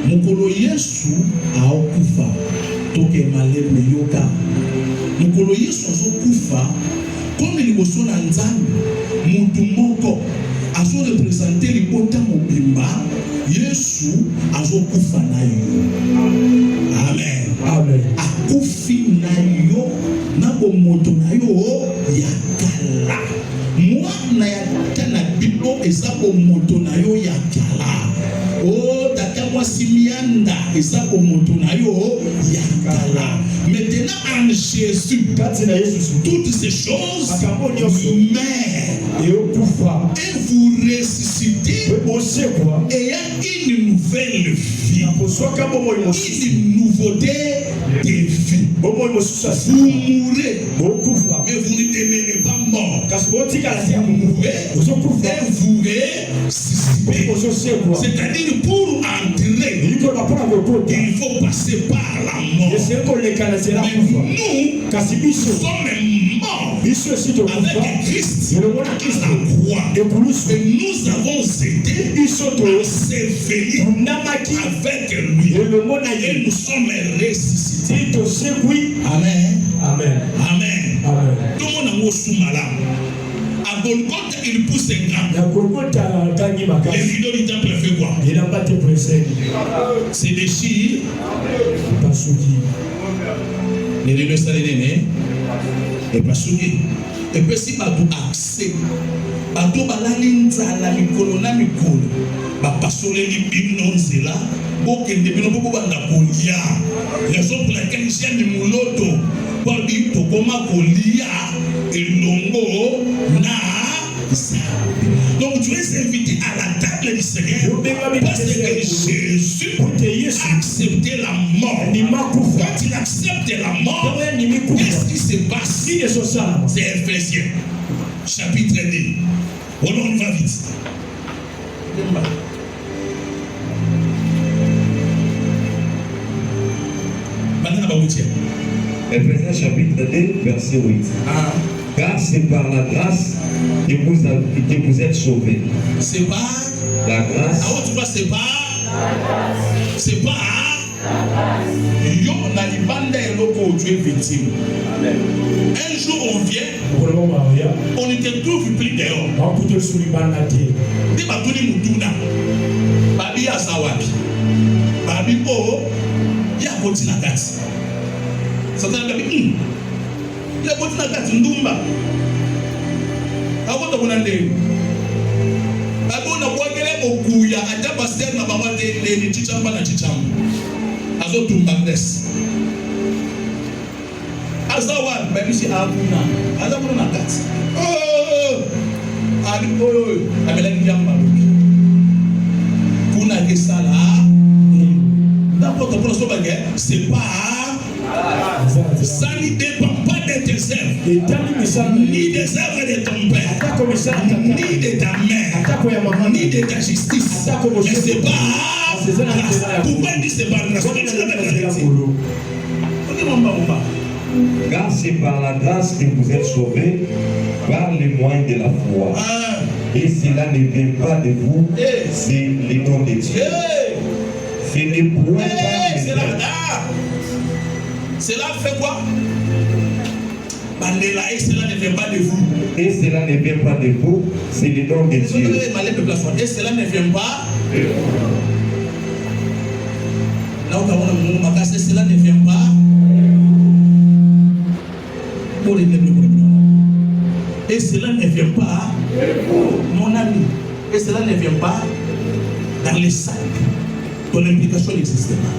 Mukolo Yesu aokufa toke maleme yoka. Mukolo Yesu azokufa comme liboso na nzambe mutu moko azo représenter libota mobimba Yesu azokufa na yo. Amen. Amen. Akufi na yo na bomoto na yo ya kala. Moi na ya tana bilo eza bomoto na yo ya kala. Oh, tata moi simianda eza bomoto na yo ya kala. Maintenant en Jésus, toutes ces choses meurent et vous ressuscitez ayant une nouvelle vie, une nouveauté de vie. Vous mourrez, mais vous ne demeurez pas mort. Vous mourrez et vous ressuscitez. C'est-à-dire pour entrer, il faut passer par la mort. Mais nous sommes morts avec Christ à la croix. Et nous avons été ensevelis avec lui. Et nous sommes ressuscités. Amen. Amen. Amen. Tout le monde a à Golgotha, il pousse un grain. Les rideaux du temple fait quoi? C'est des chires. Les rideaux salénés et pas souillés. Et puis si pas tout accès, pas tout balalinza mikolo na mikolo, ba pasole li bimnon zela, boke ndebino bobo banda kolia. Raison pour laquelle j'ai mis mon loto pour dire to koma kolia elongo na. Donc tu es invité à la table du Seigneur parce que Jésus a accepté la mort. Quand il accepte la mort, qu'est-ce qui se passe? C'est Ephésiens chapitre 2. On va vite. Ephésiens chapitre 2, verset 8. Car c'est par la grâce que vous êtes sauvés. C'est par la grâce. Ah, tu vois, c'est par c'est par yo na libanda eloko tu es victime. Un jour on vient, on ne te trouve plus dehors. Dis ma tuni mutuna. Babi ya sawapi. Babi o ya kotina kati. Satana babi ya kotina kati ndumba. Abota kunande. Abona kwakele okuya ata pasteur na baba de ni chichamba na chichamba. Azotumba ngres. Azawa baby si abuna. Azabuna na kati. Oh! Abi oyo amela njamba. Kuna kesala. D'abord pour so bagé, c'est pas ça ne dépend pas de tes œuvres, ni des œuvres de ton père, ni de ta mère, ni de ta justice. Mais c'est pas grâce. Pourquoi il dit c'est pas grâce? Car c'est par la grâce que vous êtes sauvés par les moyens de la foi. Et cela ne vient pas de vous, c'est le don de Dieu. Ce n'est point pas cela fait quoi? Et cela ne vient pas de vous. Et cela ne vient pas de vous, c'est le don de Dieu. Et cela ne vient pas de vous. Et cela ne vient pas. Et cela ne vient pas, mon ami. Et cela ne vient pas dans les sacs. Ton implication n'existe pas.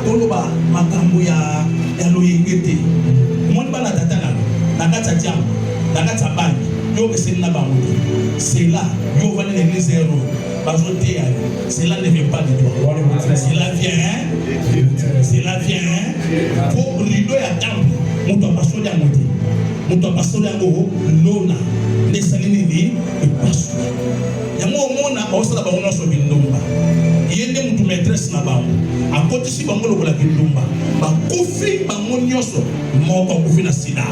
Toloba makambo ya loyengete moni bana tata na kata diam na kata bani yo keseni na bango c'est là yo va dans l'église zéro bazoté ya cela ne vient pas de toi, cela vient pour rideau ya moto apasoli yango te, moto apasoli yango lona nesali nini epasoli yango omona baosala bango nyonso bindumba ye nde mutu maîtresse na bango akotisi bango lokola bindumba bakufi bango nyonso moko akufi na sida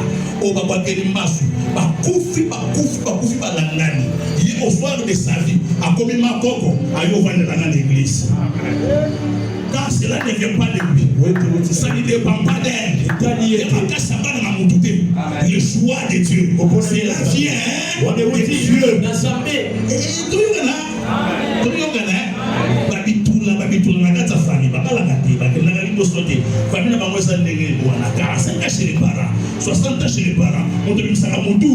oyo babwakeli mbasu bakufi balangani ye au soir de sa vie akomi makoko ayo ovandela na l'église. Car cela ne vient pas de lui. Ça ne dépend pas d'elle. Le choix de Dieu. Cela vient de Dieu. Babitula na kata fami bakala kati bakela na limbo sote fami na bango sa ndenge wana 45 ans chez les parents 60 ans chez les parents on te misaka mutu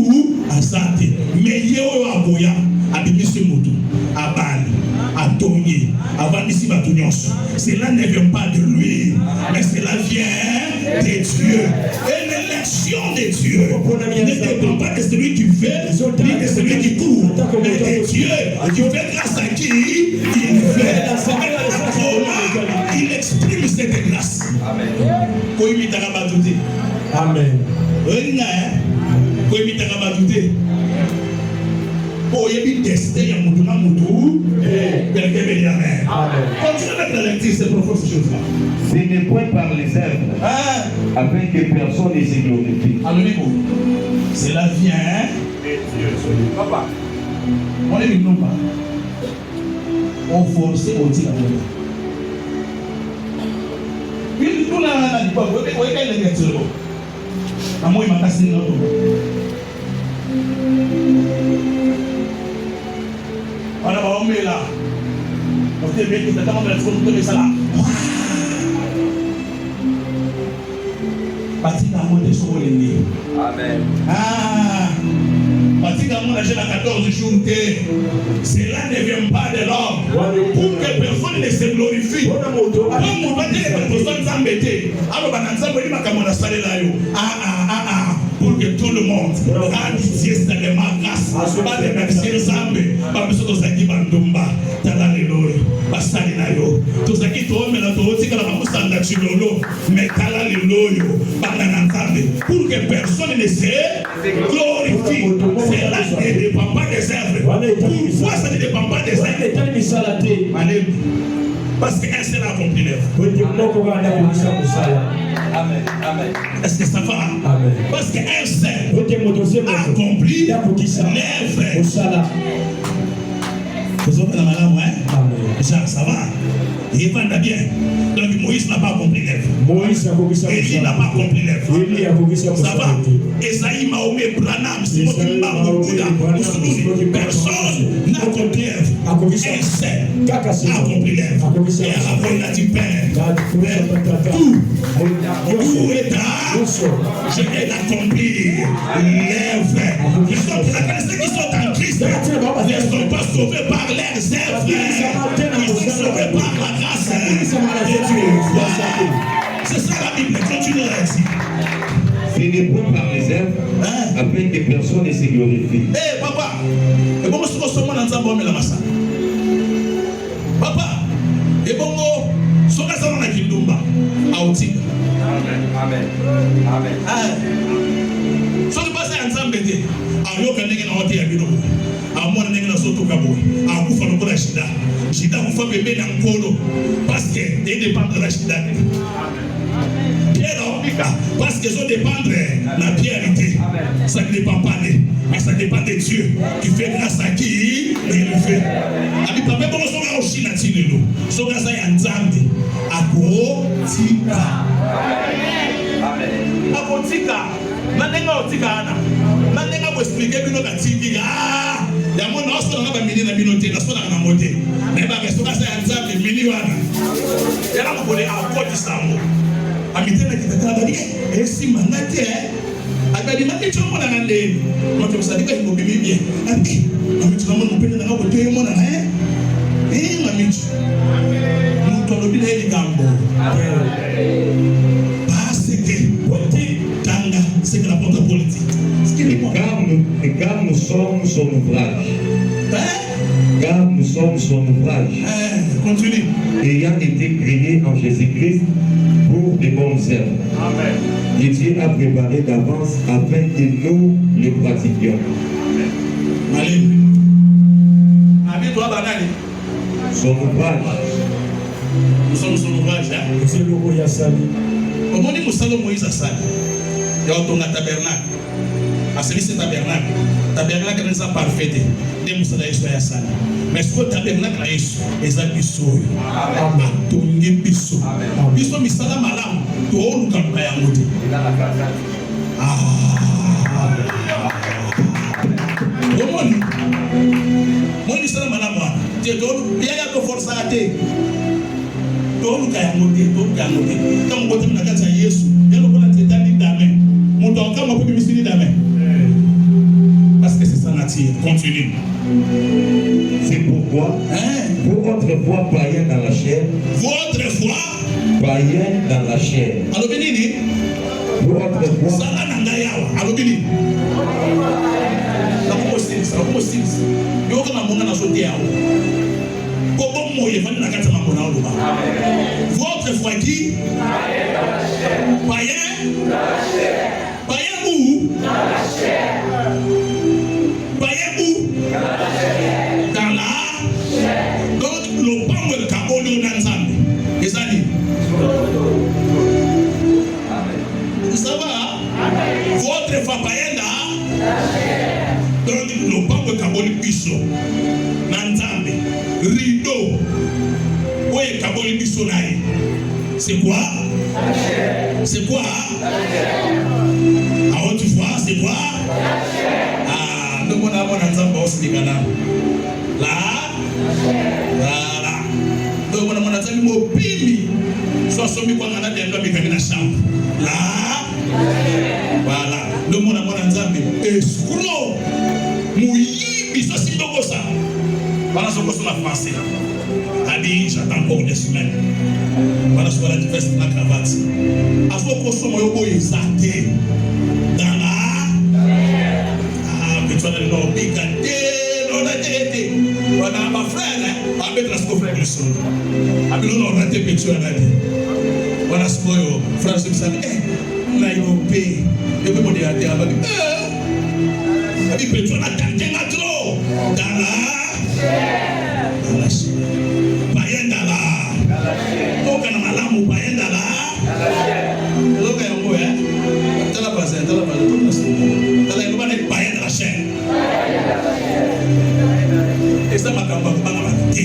asate mais yeo aboya abimisi mutu abali atongi avandisi batu nyonso. Cela ne vient pas de lui mais cela vient de Dieu et l'élection de Dieu ne dépend pas de celui qui fait ni de celui qui court mais de Dieu qui fait grâce à qui il fait. Il exprime cette grâce. Amen. Amen. Ce n'est point par les œuvres afin que personne ne se glorifie. Cela vient de Dieu. Papa, on est venu pas. On force au tir à moi. Il tout là, il faut que vous ayez les gars. À moi, il m'a cassé le dos. On a pas oublié là. On te met tout à l'heure, on a fait tout ça là. Batika monte sur le nez. Amen. Batika monte à 14 jours. Cela ne vient pas de l'homme. Pour que personne ne se glorifie. Comme on va dire que personne s'embêter. Alors, pour que tout le monde rende sieste de ma grâce. Pas de merci Zambé. Pas besoin de s'acquitter bandumba. Talalelo. Basali na yo. Tout ça qui tourne là, tout aussi que la maman s'en a chilolo. Mais talalelo yo. Pour que personne ne se glorifie. Cela ne dépend pas des œuvres. Pourquoi ça ne dépend pas des œuvres? Parce qu'un seul a accompli l'œuvre. Amen. Est-ce que ça va? Amen. Parce qu'un seul a accompli l'œuvre. Vous avez la malade, hein? Ça va. Il va bien. Donc Moïse n'a pas accompli l'œuvre. Élie n'a pas accompli l'œuvre. Ça va. Esaïe, Mahomet, Branham, Simon, Bouddha, personne n'a accompli l'œuvre. Un seul a accompli l'œuvre. Et après il a dit Père, tout est à je vais l'accomplir l'œuvre. Ceux qui sont en Christ ne sont pas sauvés par leurs œuvres. Ils sont sauvés par la grâce de Dieu. C'est ça la Bible. Continue là-dessus. Ce n'est point par les œuvres afin que personne ne se glorifie. Eh papa, et bon ce que sommes dans un la massa. Papa, et bon ce que ça on a qui dumba outing. Amen. Ce qui passe ensemble était ayo kanenge na hote ya bino. Amona ndenge na soto kabo. Akufa lokola shida. Shida kufa bebe na nkolo parce que il dépend de la shida. Pierre parce que ça dépend de la pierreté. Ça ne dépend pas de, mais ça dépend de Dieu qui fait grâce à qui il le fait. Ami papa bon so nga oshina tinelo. So nga sa ya nzambe. Akotika. Amen. Akotika. Nanenga otika ana. Nanenga bo expliquer bino ka tiki. Ya mona oso na ba mini na bino te na so na mote. Na ba ke so nga sa ya nzambe mini wana. Ya na ko le akoti sambo. Amitena kitakabali esi manate abadi makicho mona ngande moto sadika ngo bibibie ati amicho mona mpenda na ngo te mona mamicho muto lobile heli gambo parce que politique tanga c'est la porte politique car nous sommes son ouvrage. Car nous sommes son ouvrage. Continue. Ayant été créés en Jésus-Christ pour pour de bonnes œuvres. Amen. Et Dieu a préparé d'avance afin que nous les pratiquions. Alléluia. Amen. Toi, banane. Son ouvrage. Nous sommes son ouvrage. C'est le roi Yassali. Au moment où Moussalo Moïse a sali, il y a un tabernacle. À celui-ci tabernacle. Tabernacle n'est pas parfait. Des Moussala Yeshua Yassali. Mais ce tabernacle est un bisso. Atongi bisso. Bisso misala malam. Tout le camp est amoudi. Moi misala malam. Tu es tout bien à te forcer à te. Tout le camp est amoudi. Tout le camp est amoudi. Quand on voit na kati ya Yesu, yalo kona tetani dame. Mon temps quand on peut misili dame. Parce que c'est sa nature. Continue. C'est pourquoi vous autrefois païens dans la chair. Vous autrefois païens dans la chair. alors benini. Vous autrefois. Sala nangayawa. Alors benini. La comostils. La comostils. Yo kana mona na sote yao. Bobo moye vani na kati mako na oluba. Vous autrefois qui? Païens dans la chair. Païens dans la chair. Païens où? Dans la chair. Païens où? Dans la chair. Donc, le pango de Kabolo Nanzambi. Et ça dit. Ça va? Votre païen dans la chair. Donc, le pango de Kabolo Bisso. Nanzambi. Rideau. Oui, Kabolo Bisso naï. C'est quoi? La chair. C'est quoi? La chair. À haute voix, c'est quoi? La chair. Ah, nous on a mon ensemble aussi les gars. Là, voilà. Donc on a mon ensemble mobile. Soit sommi quoi on a des hommes qui viennent à chambre. Là, voilà. Donc on a mon ensemble escroc. Mouilli, biso si donc ça. Voilà ce que ça m'a passé. Adi, j'attends encore des semaines. Voilà ce qu'on a dit, veste la cravate. À ce que ça m'a exalté dans la. Mais tu vas aller dans le pays, on a été. On a ma frère, on a mis la scophe de son. On a mis le raté, mais tu as dit. On a ce que frère, je me suis dit, on a eu un pays. Je peux me dire à terre, on a dit, mais tu as tenté à trop. Dans la chair. Païen dans la chair. Donc, on a malamu païen dans la chair. Donc, on a un t'as la base, t'as la base, t'as la base, païen dans la chair. Et ça m'a campé, m'a campé.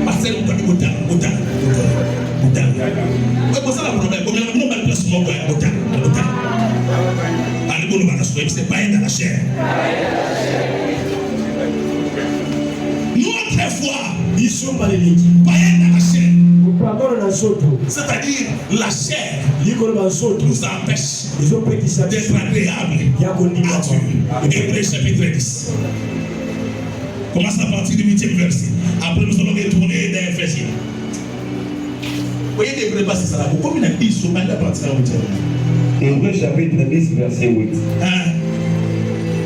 Parce que on a dit bouta. Mais pour ça, le problème, comme on a mis place mon gars, bouta. Allez, bon, on va se c'est païen dans la chair. Nous, autrefois, Ils sont pas les lits. païens dans la chair. C'est-à-dire, la chair nous nous empêche ils ont pris ça. d'être agréable à Dieu. Hébreux chapitre 10. Commence à partir du 8e verset. Après, nous allons retourner dans Éphésiens. Vous voyez des vrais passages là. Comme il a dit, il à partir de Hébreux chapitre 10, verset 8.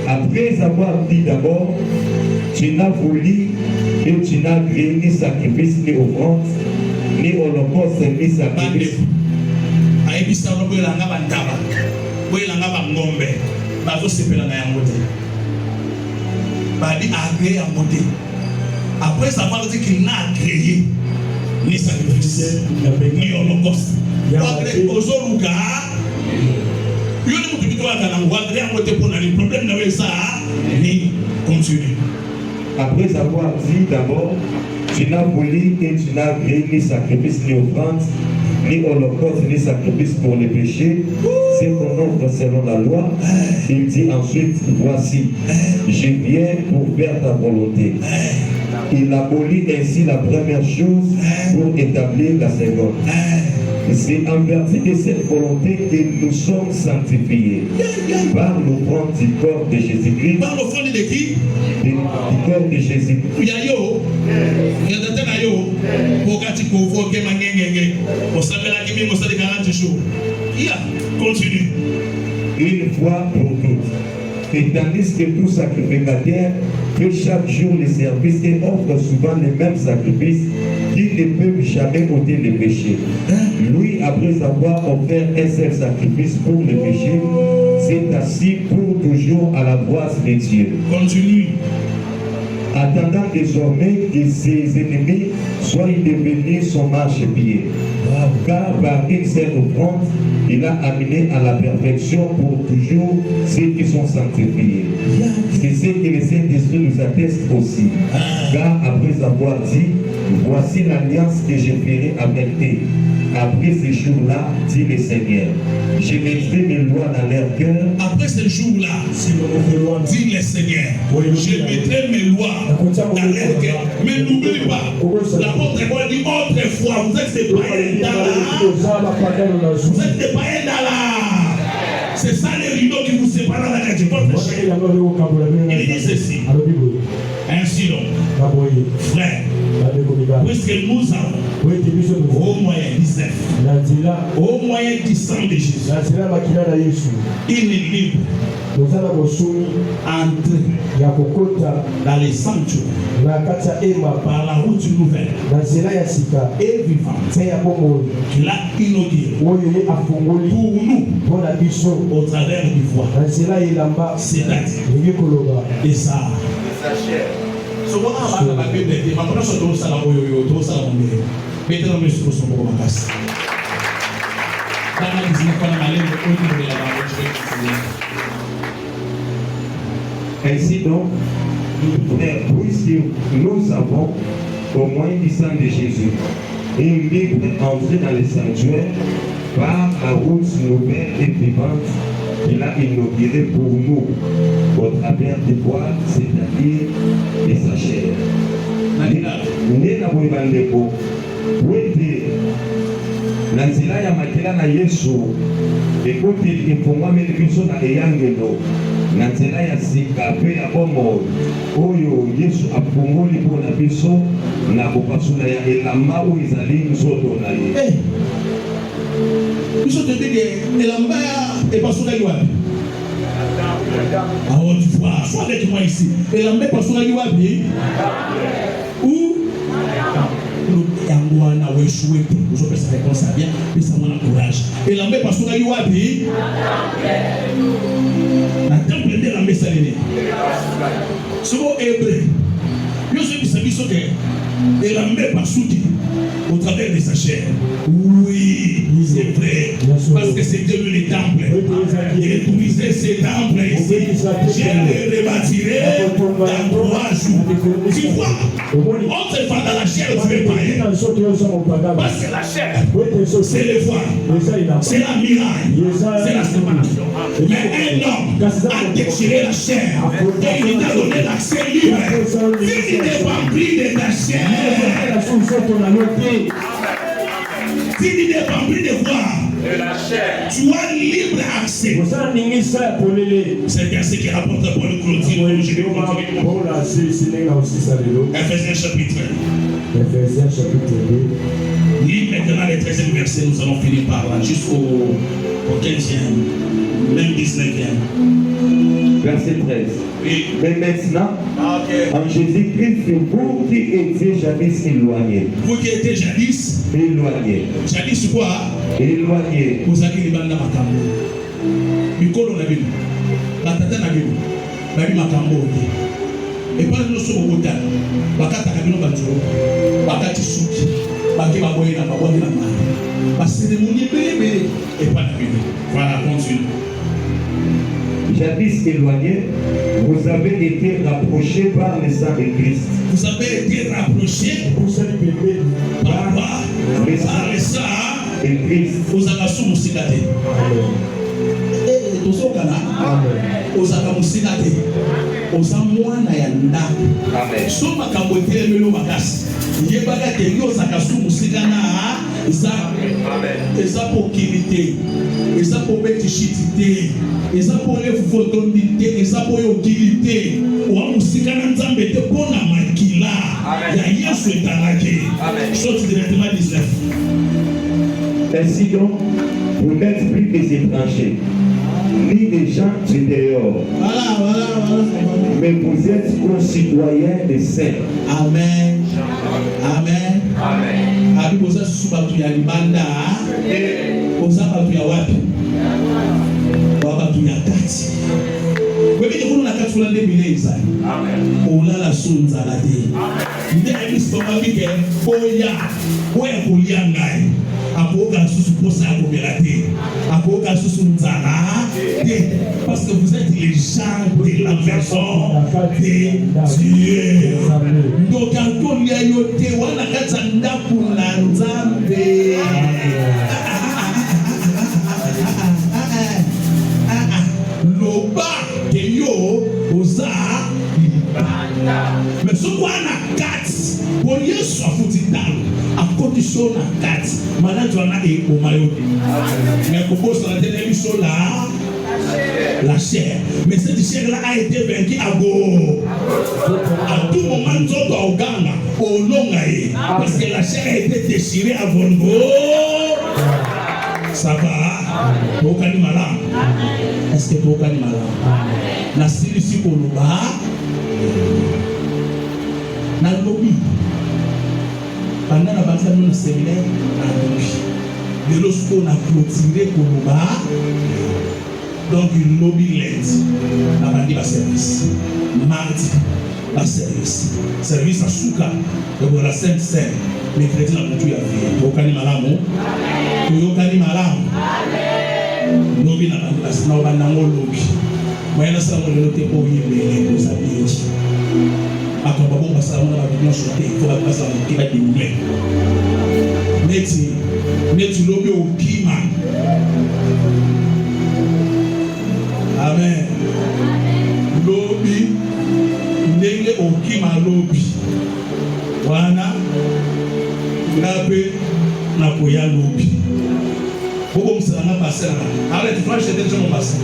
Après avoir dit d'abord, tu n'as voulu et tu n'as créé ni sacrifice, ni offrande, ni holocauste, ni sacrifice. ayebisa no boyelanga bantaba boyelanga bangombe bazosepela na yango te badi agré yango te après avoir dit qu'il n'a agréé ni sacrifice ni holocauste agré ozoluka yo ni mutu bito akana ngo agré yango te pona ni problème na wesa ni continue. Après avoir dit d'abord, tu n'as voulu et tu n'as créé ni sacrifice, ni offrande, ni holocauste, ni sacrifice pour les péchés, c'est qu'on offre selon la loi. Il dit ensuite, voici, je viens pour faire ta volonté. Il abolit ainsi la première chose pour établir la seconde. C'est en vertu de cette volonté que nous sommes sanctifiés par l'offrande du corps de Jésus-Christ. Par l'offrande de qui? Du corps de Jésus. Yayo, yadatena yo, wakati kuvoke mangengenge, osabela kimi mosali 40 jours. Ya, continue. Une fois pour toutes. Et tandis que tout sacrificateur fait chaque jour les services et offre souvent les mêmes sacrifices qui ne peuvent jamais ôter les péchés. Lui après avoir offert un seul sacrifice pour le péché, s'est assis pour toujours à la droite de Dieu. Continue. Attendant désormais que ses ennemis soient devenus son marchepied. Car par une seule offrande, il a amené à la perfection pour toujours ceux qui sont sanctifiés. C'est ce que le Saint-Esprit nous atteste aussi. Car après avoir dit, voici l'alliance que je ferai avec eux. Après ces jours-là, dit le Seigneur, je mettrai mes lois dans leur cœur. Après ces jours-là, dit le Seigneur, je mettrai mes lois dans leur cœur. Mais n'oublie pas, l'apôtre Paul dit autrefois, vous êtes des païens d'Allah. Vous êtes des païens d'Allah. C'est ça les rideaux qui vous séparent dans la cage de votre chair. Il dit ceci. Ainsi donc, frère, puisque nous avons au moyen 19, au moyen du sang de Jésus, il est libre d'entrer dans les sanctuaires par la route nouvelle et vivante qu'il a inaugurée pour nous au travers du voie. C'est-à-dire et ça. Souvent, on va Bible dit, ma première chose de ça, la boyo, tout ça, la boyo. Mais tu n'as pas sur son bon magas. Quand on dit qu'on a malé, on dit la Ainsi donc, puisque nous avons au moyen du sang de Jésus une libre entrée dans les sanctuaires par la route nouvelle et vivante qu'il a inaugurée pour nous au travers des voiles, c'est-à-dire de sa chair. Né na boyebandeko, wete na nzela ya makela na Yesu ekoti efungwameli biso na eyangelo na nzela ya sika mpe ya bomoi oyo Yesu afungoli mpona biso na kopasula ya elamba oyo ezali nzoto na ye. Biso tete elamba epasulaki wapi? Ah, tu vois, sois avec moi ici. Elamba epasulaki wapi? Où? Yangoana weshuwe te. Vous avez cette réponse bien, mais ça m'a courage. Elamba epasulaki wapi? Na temple de l'amba salene. Sobo hébreu. Yo se biso que elamba epasuki au travers de sa chair. Oui, c'est vrai. Parce que c'est devenu le temple. Il utilisait ces temples ici. Je les rebâtirai dans 3 jours. Tu vois, on se fait dans la chair, tu es païen. Parce que la chair, c'est le foie, c'est la miraille, c'est la séparation. Mais un homme a déchiré la chair et il t'a donné l'accès libre. Si tu n'es pas pris de ta chair, si tu n'es pas pris de quoi, tu as libre accès. C'est bien ce qui rapporte pour le clôture. Ephésiens chapitre 1. Lis maintenant les 13e verset, nous allons finir par là, jusqu'au 15e, même 19e. Verset 13. Oui. Mais maintenant, en Jésus-Christ, vous qui étiez jadis éloignés. Vous qui étiez jadis éloignés. Jadis quoi? Éloignés. Vous avez les bandes makambo. Mikolo na bino. Batata na bino. Babi makambo. Et pas nous sommes au Bouddha. Bakata kabino banjoro. Bakati suki. Baki baboye na baboye na mani. Ba cérémonie bébé. Et pas na bino. Voilà, continue. Jadis éloignés, vous avez été rapprochés par le sang de Christ. Vous avez été rapprochés par quoi? Par le sang de Christ. Vous avez su musikate. Et tosokana. Ozaka musikate. Ozamwana ya ndako. So makambo telemelo makasi. Yebaka te yozaka su musikana za eza pour kilité. Eza pour betishitité. Eza pour les photondité. Eza pour yokilité. Wa musikana nzambe te pona makila. Ya Yesu etalaki. Sorti directement 19. Ainsi donc, vous n'êtes plus des étrangers, ni des gens du dehors. Voilà. Mais vous êtes concitoyens des saints. Amen. Amen. Amen. biso bato ya libanda oza bato ya wapi wa bato ya kati wekete kuna na kati kuna nde bile ezali olala so nzala te nde ayebiso babike oya kolia ngai akoka susu posa akomela te akoka susu nzala te parce que vous êtes les gens de la maison de Dieu. Donc akolia yo te wana kati ndako na Nzambe. Loba ke yo oza mais ce qu'on a quatre pour Yesu afuti tano a condition na quatre malade wana e o mayote mais comment ça la émission là la chair mais cette chair là a été vaincue à tout moment nzoto oganga olonga parce que la chair a été déchirée à Volvo. Ça va tokani malamu est-ce que tokani malamu na sili siko loba na lobi pendant la bataille de séminaire na lobi de lorsqu'on a clôturé koloba donc il lobby l'aide na bandi ba service mardi ba service à Souka de la Sainte Seine mercredi na mutu ya vie tokani malamu tokani malamu lobi na bandi ba na banda ngolobi moyena sa mo le te ko yebe ko sa biji akaba bomba sa mo na ba sauté ko ba pasa mo ki ba dimle neti lobi o kima amen lobi ndenge o kima lobi wana ngape na koya lobi bobo msana passer arrête franche déjà mon passé